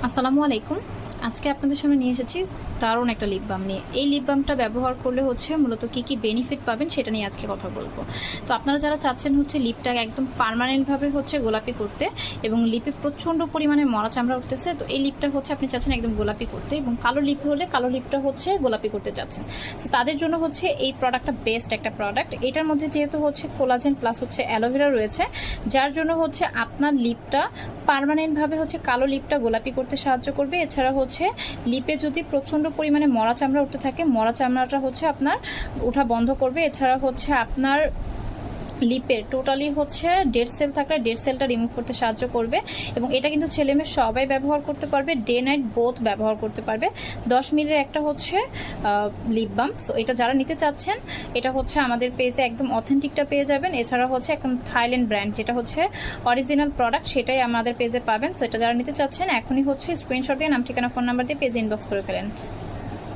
আসসালামু আলাইকুম। আজকে আপনাদের সামনে নিয়ে এসেছি দারুণ একটা লিপ বাম নিয়ে। এই লিপ বামটা ব্যবহার করলে মূলত কি বেনিফিট পাবেন সেটা নিয়ে আজকে কথা বলবো। তো আপনারা যারা চাচ্ছেন লিপটা একদম পার্মানেন্টভাবে গোলাপি করতে এবং লিপে প্রচণ্ড পরিমাণে মরা চামড়া উঠতেছে, তো এই লিপটা আপনি চাচ্ছেন একদম গোলাপি করতে, এবং কালো লিপ হলে কালো লিপটা গোলাপি করতে চাচ্ছেন, তো তাদের জন্য এই প্রোডাক্টটা বেস্ট একটা প্রোডাক্ট। এটার মধ্যে যেহেতু কোলাজেন প্লাস অ্যালোভেরা রয়েছে, যার জন্য আপনার লিপটা পার্মানেন্টভাবে কালো লিপটা গোলাপি করতে সাহায্য করবে। এছাড়া লিপে যদি প্রচণ্ড পরিমাণে মরা চামড়া উঠতে থাকে, মরা চামড়াটা আপনার ওঠা বন্ধ করবে। এছাড়া আপনার লিপের টোটালি ডেড সেল থাকলে ডেড সেলটা রিমুভ করতে সাহায্য করবে। এবং এটা কিন্তু ছেলে মেয়ে সবাই ব্যবহার করতে পারবে, ডে নাইট বোথ ব্যবহার করতে পারবে। 10 মিলির একটা লিপ বাম। সো এটা যারা নিতে চাচ্ছেন, এটা আমাদের পেজে একদম অথেন্টিকটা পেয়ে যাবেন। এছাড়া একদম থাইল্যান্ড ব্র্যান্ড, যেটা অরিজিনাল প্রোডাক্ট, সেটাই আমাদের পেজে পাবেন। সো এটা যারা নিতে চাচ্ছেন এখনই স্ক্রিনশট দিয়ে নাম ঠিকানা ফোন নাম্বার দিয়ে পেজে ইনবক্স করে ফেলেন।